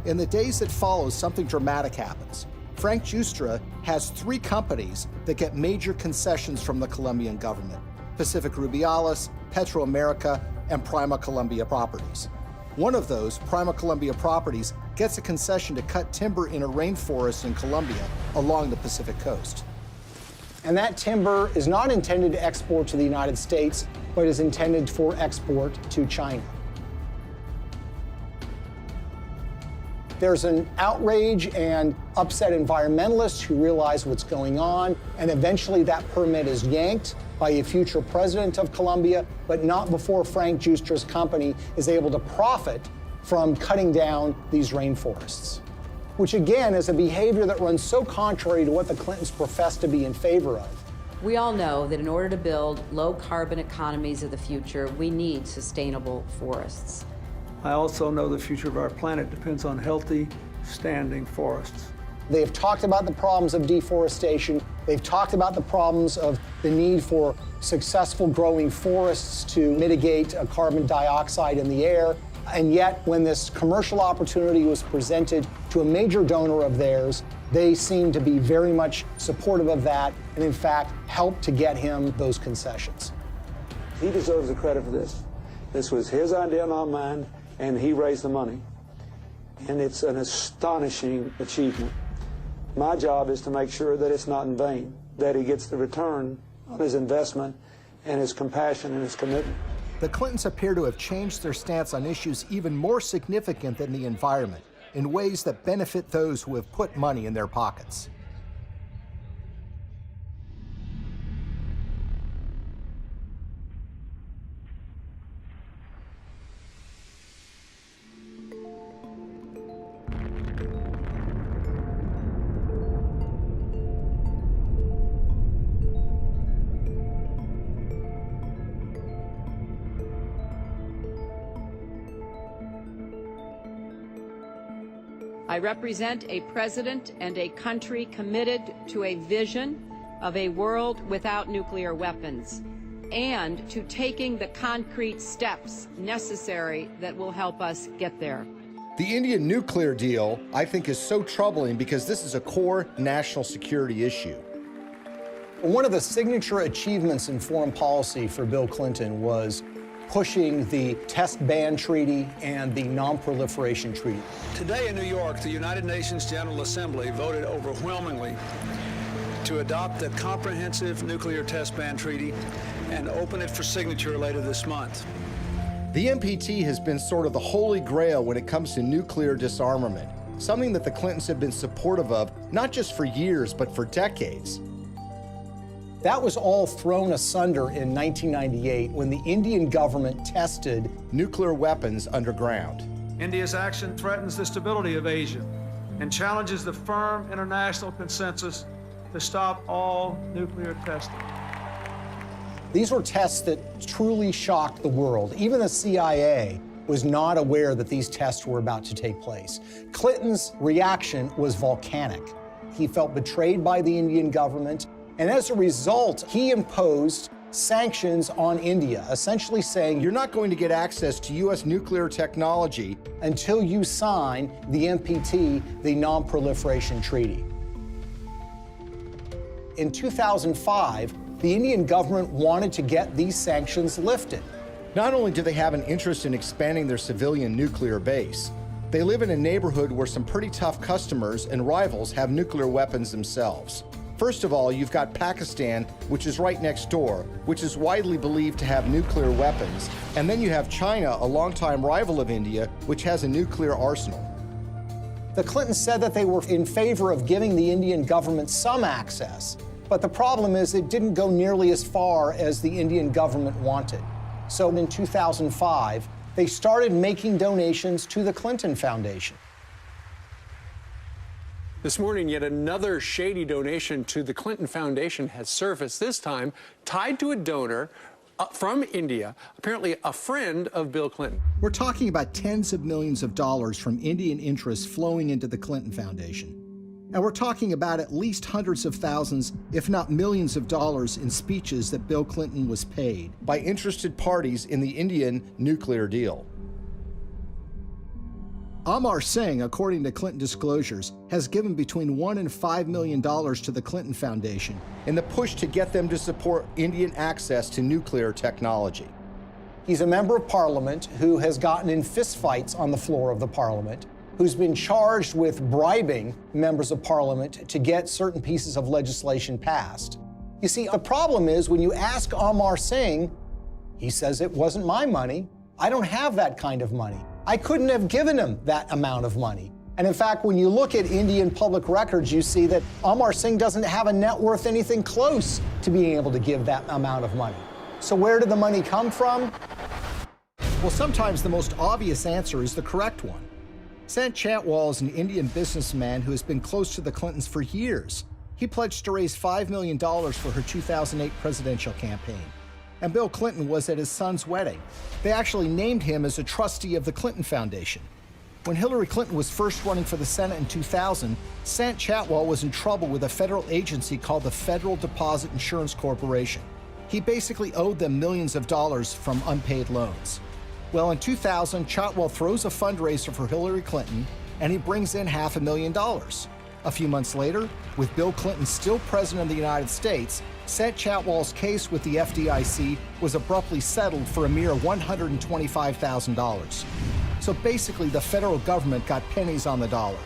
M: In the days that follow, something dramatic happens. Frank Giustra has 3 companies that get major concessions from the Colombian government: Pacific Rubiales, Petroamerica, and Prima Colombia Properties. One of those, Prima Colombia Properties, gets a concession to cut timber in a rainforest in Colombia along the Pacific coast.
L: And that timber is not intended to export to the United States, but is intended for export to China. There's an outrage and upset environmentalists who realize what's going on, and eventually that permit is yanked by a future president of Colombia, but not before Frank Giustra's company is able to profit from cutting down these rainforests, which again is a behavior that runs so contrary to what the Clintons profess to be in favor of.
C: We all know that in order to build low-carbon economies of the future, we need sustainable forests.
A: I also know the future of our planet depends on healthy, standing forests.
L: They have talked about the problems of deforestation. They've talked about the problems of the need for successful growing forests to mitigate carbon dioxide in the air. And yet, when this commercial opportunity was presented to a major donor of theirs, they seemed to be very much supportive of that and, in fact, helped to get him those concessions.
P: He deserves the credit for this. This was his idea, not mine, and he raised the money. And it's an astonishing achievement. My job is to make sure that it's not in vain, that he gets the return on his investment and his compassion and his commitment.
M: The Clintons appear to have changed their stance on issues even more significant than the environment, in ways that benefit those who have put money in their pockets.
D: I represent a president and a country committed to a vision of a world without nuclear weapons and to taking the concrete steps necessary that will help us get there.
M: The Indian nuclear deal, I think, is so troubling because this is a core national security issue.
L: One of the signature achievements in foreign policy for Bill Clinton was pushing the Test Ban Treaty and the Non-Proliferation Treaty.
A: Today in New York, the United Nations General Assembly voted overwhelmingly to adopt the Comprehensive Nuclear Test Ban Treaty and open it for signature later this month.
M: The NPT has been sort of the holy grail when it comes to nuclear disarmament, something that the Clintons have been supportive of, not just for years, but for decades.
L: That was all thrown asunder in 1998 when the Indian government tested
M: nuclear weapons underground.
A: India's action threatens the stability of Asia and challenges the firm international consensus to stop all nuclear testing.
L: These were tests that truly shocked the world. Even the CIA was not aware that these tests were about to take place. Clinton's reaction was volcanic. He felt betrayed by the Indian government, and as a result, he imposed sanctions on India, essentially saying,
M: you're not going to get access to U.S. nuclear technology
L: until you sign the NPT, the Non-Proliferation Treaty. In 2005, the Indian government wanted to get these sanctions lifted.
M: Not only do they have an interest in expanding their civilian nuclear base, they live in a neighborhood where some pretty tough customers and rivals have nuclear weapons themselves. First of all, you've got Pakistan, which is right next door, which is widely believed to have nuclear weapons. And then you have China, a longtime rival of India, which has a nuclear arsenal.
L: The Clintons said that they were in favor of giving the Indian government some access, but the problem is it didn't go nearly as far as the Indian government wanted. So in 2005, they started making donations to the Clinton Foundation.
R: This morning, yet another shady donation to the Clinton Foundation has surfaced, this time tied to a donor from India, apparently a friend of Bill Clinton.
M: We're talking about tens of millions of dollars from Indian interests flowing into the Clinton Foundation. And we're talking about at least hundreds of thousands, if not millions of dollars in speeches that Bill Clinton was paid by interested parties in the Indian nuclear deal. Amar Singh, according to Clinton disclosures, has given between $1 and $5 million to the Clinton Foundation in the push to get them to support Indian access to nuclear technology.
L: He's a member of parliament who has gotten in fistfights on the floor of the parliament, who's been charged with bribing members of parliament to get certain pieces of legislation passed. You see, the problem is when you ask Amar Singh, he says it wasn't my money. I don't have that kind of money. I couldn't have given him that amount of money. And in fact, when you look at Indian public records, you see that Amar Singh doesn't have a net worth anything close to being able to give that amount of money. So where did the money come from?
M: Well, sometimes the most obvious answer is the correct one. Sant Chhatwal is an Indian businessman who has been close to the Clintons for years. He pledged to raise $5 million for her 2008 presidential campaign. And Bill Clinton was at his son's wedding. They actually named him as a trustee of the Clinton Foundation. When Hillary Clinton was first running for the Senate in 2000, Sant Chhatwal was in trouble with a federal agency called the Federal Deposit Insurance Corporation. He basically owed them millions of dollars from unpaid loans. Well, in 2000, Chhatwal throws a fundraiser for Hillary Clinton, and he brings in $500,000. A few months later, with Bill Clinton still president of the United States, Sant Chhatwal's case with the FDIC was abruptly settled for a mere $125,000. So basically, the federal government got pennies on the dollar.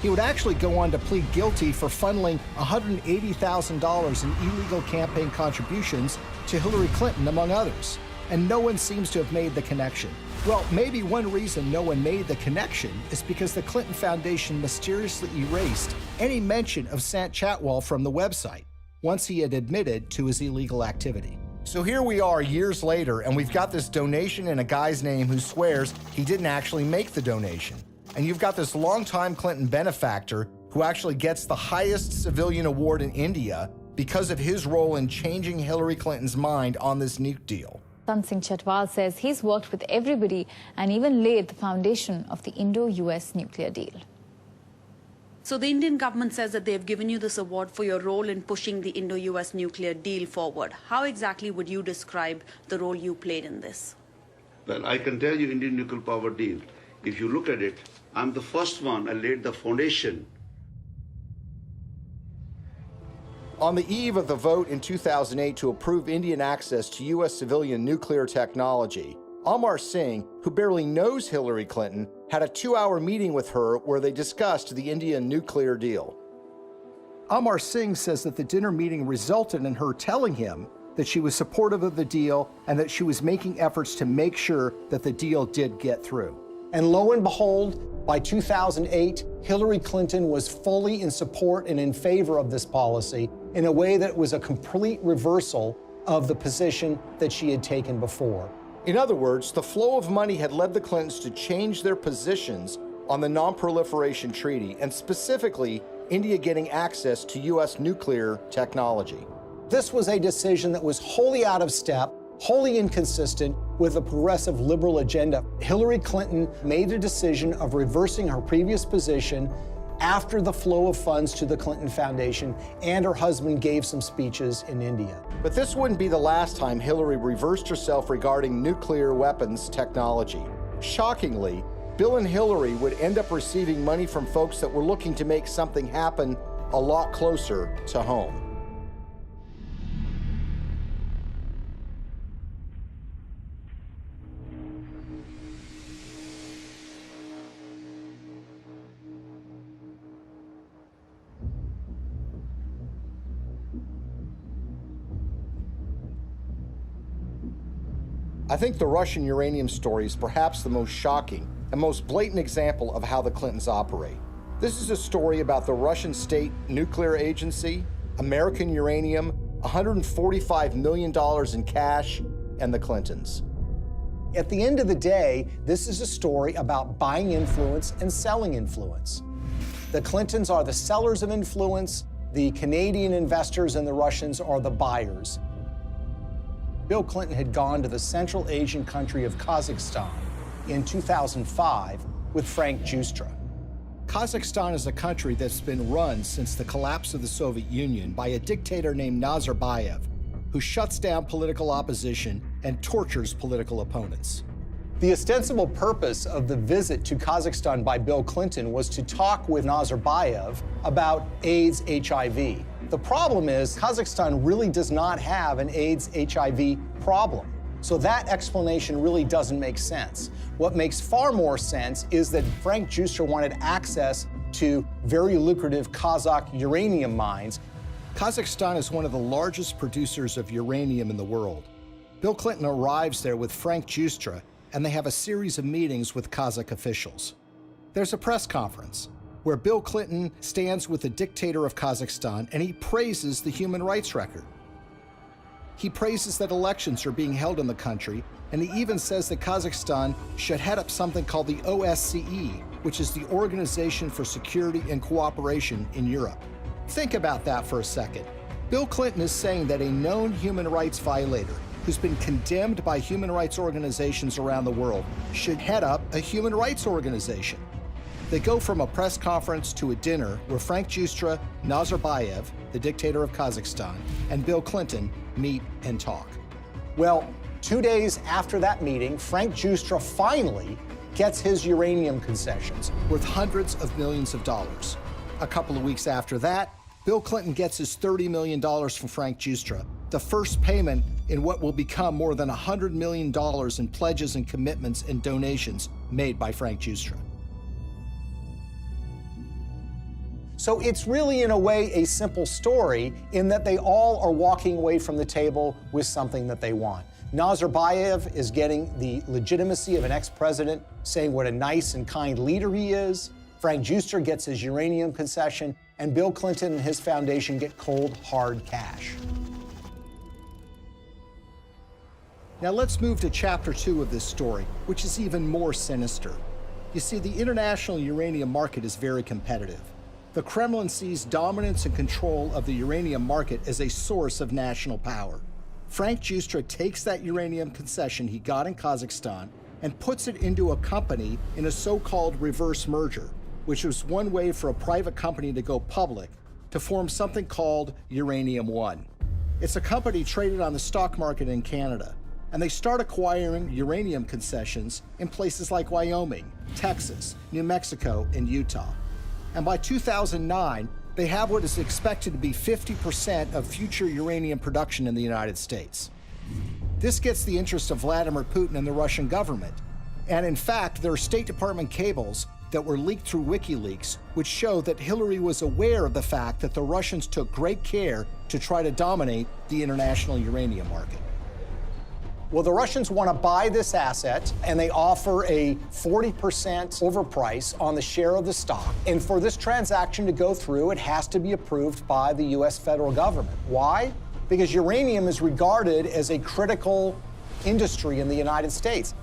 M: He would actually go on to plead guilty for funneling $180,000 in illegal campaign contributions to Hillary Clinton, among others. And no one seems to have made the connection. Well, maybe one reason no one made the connection is because the Clinton Foundation mysteriously erased any mention of Sant Chhatwal from the website once he had admitted to his illegal activity. So here we are years later, and we've got this donation in a guy's name who swears he didn't actually make the donation. And you've got this longtime Clinton benefactor who actually gets the highest civilian award in India because of his role in changing Hillary Clinton's mind on this nuke deal.
S: Sant Singh Chhatwal says he's worked with everybody and even laid the foundation of the Indo-US nuclear deal.
T: So the Indian government says that they've given you this award for your role in pushing the Indo-US nuclear deal forward. How exactly would you describe the role you played in this?
V: Well, I can tell you Indian nuclear power deal. If you look at it, I'm the first one. I laid the foundation.
M: On the eve of the vote in 2008 to approve Indian access to U.S. civilian nuclear technology, Amar Singh, who barely knows Hillary Clinton, had a 2-hour meeting with her where they discussed the Indian nuclear deal. Amar Singh says that the dinner meeting resulted in her telling him that she was supportive of the deal and that she was making efforts to make sure that the deal did get through.
L: And lo and behold, by 2008, Hillary Clinton was fully in support and in favor of this policy in a way that was a complete reversal of the position that she had taken before.
M: In other words, the flow of money had led the Clintons to change their positions on the Non-Proliferation Treaty, and specifically, India getting access to U.S. nuclear technology.
L: This was a decision that was wholly out of step, wholly inconsistent with a progressive liberal agenda. Hillary Clinton made a decision of reversing her previous position after the flow of funds to the Clinton Foundation, and her husband gave some speeches in India.
M: But this wouldn't be the last time Hillary reversed herself regarding nuclear weapons technology. Shockingly, Bill and Hillary would end up receiving money from folks that were looking to make something happen a lot closer to home. I think the Russian uranium story is perhaps the most shocking and most blatant example of how the Clintons operate. This is a story about the Russian State Nuclear Agency, American Uranium, $145 million in cash, and the Clintons.
L: At the end of the day, this is a story about buying influence and selling influence. The Clintons are the sellers of influence, the Canadian investors and the Russians are the buyers. Bill Clinton had gone to the Central Asian country of Kazakhstan in 2005 with Frank Giustra.
M: Kazakhstan is a country that's been run since the collapse of the Soviet Union by a dictator named Nazarbayev, who shuts down political opposition and tortures political opponents.
L: The ostensible purpose of the visit to Kazakhstan by Bill Clinton was to talk with Nazarbayev about AIDS HIV. The problem is Kazakhstan really does not have an AIDS HIV problem. So that explanation really doesn't make sense. What makes far more sense is that Frank Giustra wanted access to very lucrative Kazakh uranium mines.
M: Kazakhstan is one of the largest producers of uranium in the world. Bill Clinton arrives there with Frank Giustra, and they have a series of meetings with Kazakh officials. There's a press conference where Bill Clinton stands with the dictator of Kazakhstan and he praises the human rights record. He praises that elections are being held in the country, and he even says that Kazakhstan should head up something called the OSCE, which is the Organization for Security and Cooperation in Europe. Think about that for a second. Bill Clinton is saying that a known human rights violator who's been condemned by human rights organizations around the world should head up a human rights organization. They go from a press conference to a dinner where Frank Giustra, Nazarbayev, the dictator of Kazakhstan, and Bill Clinton meet and talk.
L: Well, 2 days after that meeting, Frank Giustra finally gets his uranium concessions.
M: Worth hundreds of millions of dollars. A couple of weeks after that, Bill Clinton gets his $30 million from Frank Giustra, the first payment in what will become more than $100 million in pledges and commitments and donations made by Frank Giustra.
L: So it's really, in a way, a simple story in that they all are walking away from the table with something that they want. Nazarbayev is getting the legitimacy of an ex-president, saying what a nice and kind leader he is. Frank Giustra gets his uranium concession, and Bill Clinton and his foundation get cold, hard cash.
M: Now let's move to chapter 2 of this story, which is even more sinister. You see, the international uranium market is very competitive. The Kremlin sees dominance and control of the uranium market as a source of national power. Frank Giustra takes that uranium concession he got in Kazakhstan and puts it into a company in a so-called reverse merger, which was one way for a private company to go public to form something called Uranium One. It's a company traded on the stock market in Canada, and they start acquiring uranium concessions in places like Wyoming, Texas, New Mexico, and Utah. And by 2009, they have what is expected to be 50% of future uranium production in the United States. This gets the interest of Vladimir Putin and the Russian government. And in fact, there are State Department cables that were leaked through WikiLeaks, which show that Hillary was aware of the fact that the Russians took great care to try to dominate the international uranium market.
L: Well, the Russians want to buy this asset, and they offer a 40% overprice on the share of the stock. And for this transaction to go through, it has to be approved by the U.S. federal government. Why? Because uranium is regarded as a critical industry in the United States.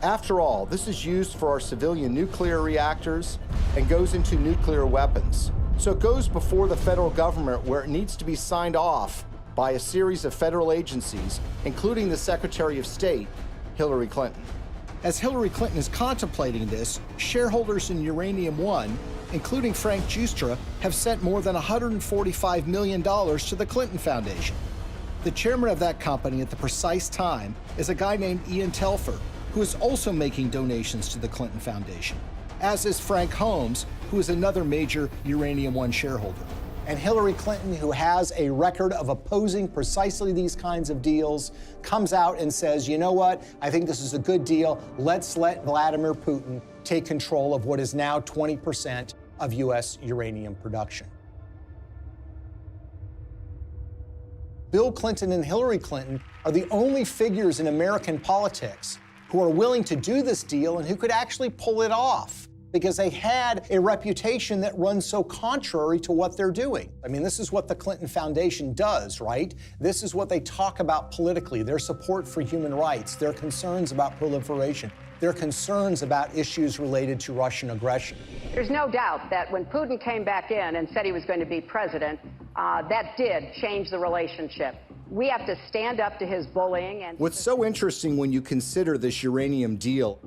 M: After all, this is used for our civilian nuclear reactors and goes into nuclear weapons. So it goes before the federal government where it needs to be signed off by a series of federal agencies, including the Secretary of State, Hillary Clinton. As Hillary Clinton is contemplating this, shareholders in Uranium One, including Frank Giustra, have sent more than $145 million to the Clinton Foundation. The chairman of that company at the precise time is a guy named Ian Telfer, who is also making donations to the Clinton Foundation, as is Frank Holmes, who is another major Uranium One shareholder.
L: And Hillary Clinton, who has a record of opposing precisely these kinds of deals, comes out and says, you know what, I think this is a good deal. Let's let Vladimir Putin take control of what is now 20% of U.S. uranium production. Bill Clinton and Hillary Clinton are the only figures in American politics who are willing to do this deal and who could actually pull it off. because they had a reputation that runs so contrary to what they're doing. I mean, this is what the Clinton Foundation does, right? This is what they talk about politically, their support for human rights, their concerns about proliferation, their concerns about issues related to Russian aggression.
D: There's no doubt that when Putin came back in and said he was going to be president, that did change the relationship. We have to stand up to his bullying. And
M: what's so interesting when you consider this uranium deal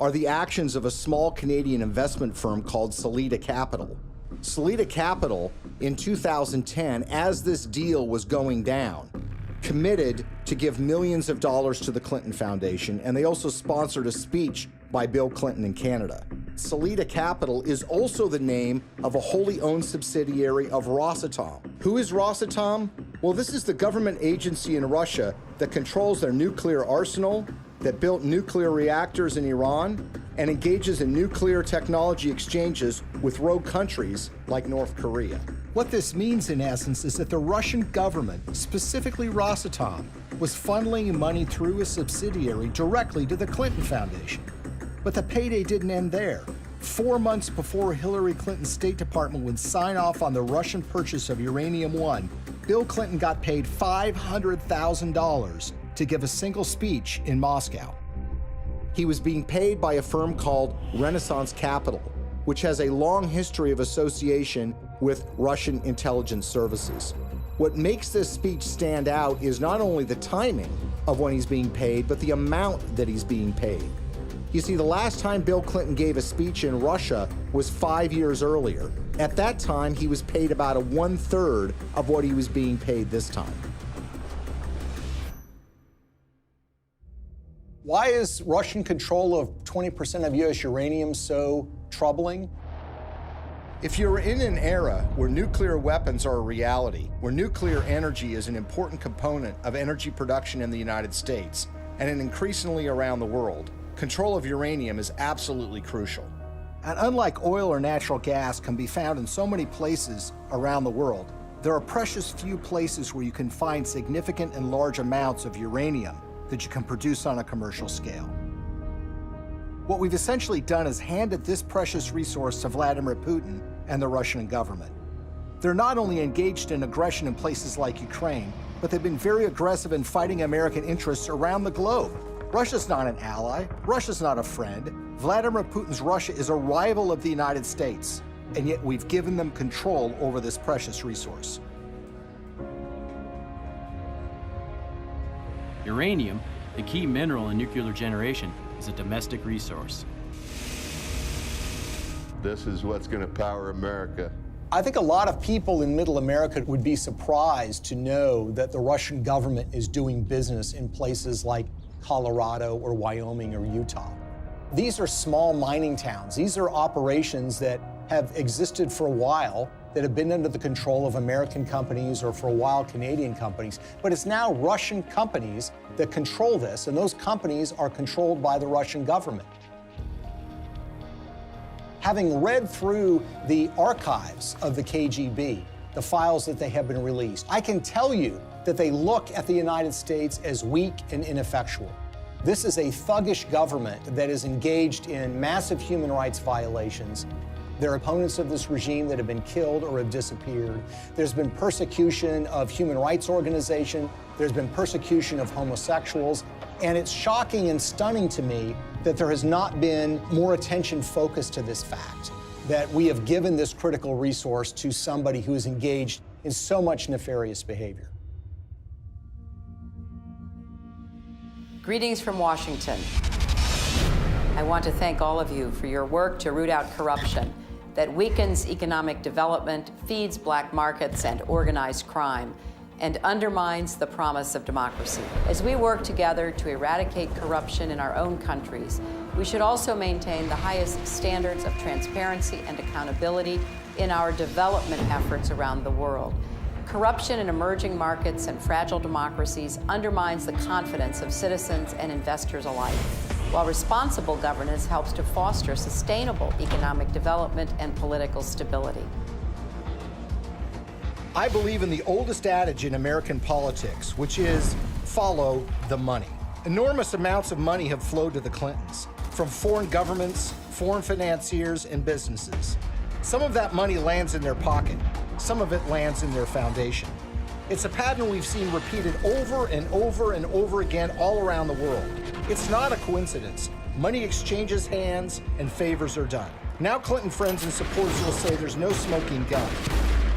M: are the actions of a small Canadian investment firm called Salida Capital. Salida Capital, in 2010, as this deal was going down, committed to give millions of dollars to the Clinton Foundation, and they also sponsored a speech by Bill Clinton in Canada. Salida Capital is also the name of a wholly owned subsidiary of Rosatom. Who is Rosatom? Well, this is the government agency in Russia that controls their nuclear arsenal, that built nuclear reactors in Iran, and engages in nuclear technology exchanges with rogue countries like North Korea.
L: What this means, in essence, is that the Russian government, specifically Rosatom, was funneling money through a subsidiary directly to the Clinton Foundation. But the payday didn't end there. 4 months before Hillary Clinton's State Department would sign off on the Russian purchase of Uranium-1, Bill Clinton got paid $500,000 to give a single speech in Moscow.
M: He was being paid by a firm called Renaissance Capital, which has a long history of association with Russian intelligence services. What makes this speech stand out is not only the timing of when he's being paid, but the amount that he's being paid. You see, the last time Bill Clinton gave a speech in Russia was 5 years earlier. At that time, he was paid about 1/3 of what he was being paid this time.
L: Why is Russian control of 20% of U.S. uranium so troubling?
M: If you're in an era where nuclear weapons are a reality, where nuclear energy is an important component of energy production in the United States, and increasingly around the world, control of uranium is absolutely crucial.
L: And unlike oil or natural gas can be found in so many places around the world, there are precious few places where you can find significant and large amounts of uranium that you can produce on a commercial scale. What we've essentially done is handed this precious resource to Vladimir Putin and the Russian government. They're not only engaged in aggression in places like Ukraine, but they've been very aggressive in fighting American interests around the globe. Russia's not an ally. Russia's not a friend. Vladimir Putin's Russia is a rival of the United States, and yet we've given them control over this precious resource.
E: Uranium, the key mineral in nuclear generation, is a domestic resource.
U: This is what's going to power America.
L: I think a lot of people in Middle America would be surprised to know that the Russian government is doing business in places like Colorado or Wyoming or Utah. These are small mining towns. These are operations that have existed for a while, that have been under the control of American companies or for a while Canadian companies. But it's now Russian companies that control this, and those companies are controlled by the Russian government. Having read through the archives of the KGB, the files that they have been released, I can tell you that they look at the United States as weak and ineffectual. This is a thuggish government that is engaged in massive human rights violations. There are opponents of this regime that have been killed or have disappeared. There's been persecution of human rights organizations. There's been persecution of homosexuals. And it's shocking and stunning to me that there has not been more attention focused to this fact, that we have given this critical resource to somebody who is engaged in so much nefarious behavior.
W: Greetings from Washington. I want to thank all of you for your work to root out corruption that weakens economic development, feeds black markets and organized crime, and undermines the promise of democracy. As we work together to eradicate corruption in our own countries, we should also maintain the highest standards of transparency and accountability in our development efforts around the world. Corruption in emerging markets and fragile democracies undermines the confidence of citizens and investors alike, while responsible governance helps to foster sustainable economic development and political stability.
M: I believe in the oldest adage in American politics, which is follow the money. Enormous amounts of money have flowed to the Clintons. from foreign governments, foreign financiers, and businesses. Some of that money lands in their pocket. Some of it lands in their foundation. It's a pattern we've seen repeated over and over and over again all around the world. It's not a coincidence. Money exchanges hands and favors are done. Now Clinton friends and supporters will say there's no smoking gun.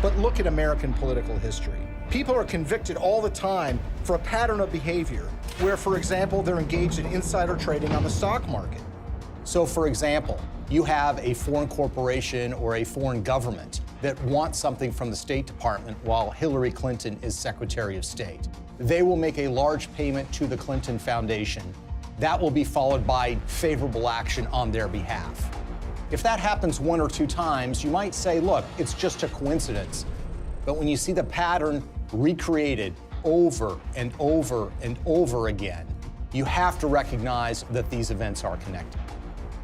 M: But look at American political history. People are convicted all the time for a pattern of behavior where, for example, they're engaged in insider trading on the stock market.
L: So, for example, you have a foreign corporation or a foreign government that wants something from the State Department while Hillary Clinton is Secretary of State. They will make a large payment to the Clinton Foundation. That will be followed by favorable action on their behalf. If that happens one or two times, you might say, look, it's just a coincidence. But when you see the pattern recreated over and over and over again, you have to recognize that these events are connected.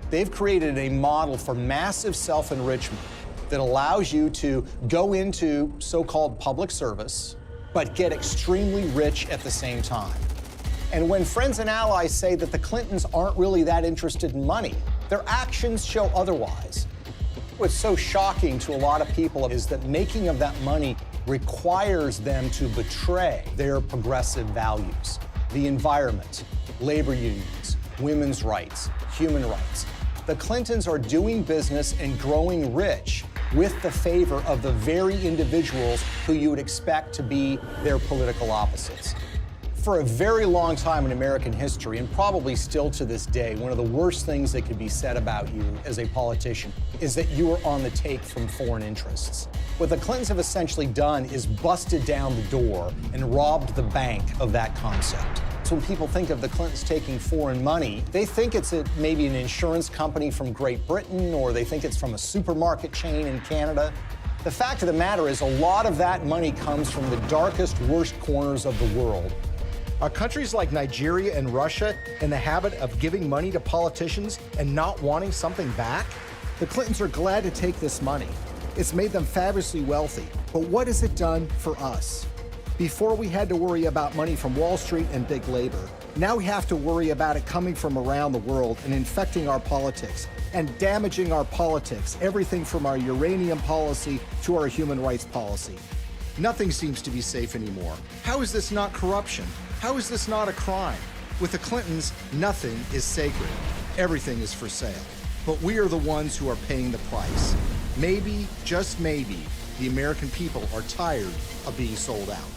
L: They've created a model for massive self-enrichment that allows you to go into so-called public service, but get extremely rich at the same time. And when friends and allies say that the Clintons aren't really that interested in money, their actions show otherwise. What's so shocking to a lot of people is that making of that money requires them to betray their progressive values, the environment, labor unions, women's rights, human rights. The Clintons are doing business and growing rich with the favor of the very individuals who you would expect to be their political opposites. For a very long time in American history, and probably still to this day, one of the worst things that could be said about you as a politician is that you are on the take from foreign interests. What the Clintons have essentially done is busted down the door and robbed the bank of that concept. So when people think of the Clintons taking foreign money, they think it's maybe an insurance company from Great Britain, or they think it's from a supermarket chain in Canada. The fact of the matter is a lot of that money comes from the darkest, worst corners of the world.
M: Are countries like Nigeria and Russia in the habit of giving money to politicians and not wanting something back? The Clintons are glad to take this money. It's made them fabulously wealthy. But what has it done for us? Before we had to worry about money from Wall Street and big labor, now we have to worry about it coming from around the world and infecting our politics and damaging our politics, everything from our uranium policy to our human rights policy. Nothing seems to be safe anymore. How is this not corruption? How is this not a crime? With the Clintons, nothing is sacred. Everything is for sale. But we are the ones who are paying the price. Maybe, just maybe, the American people are tired of being sold out.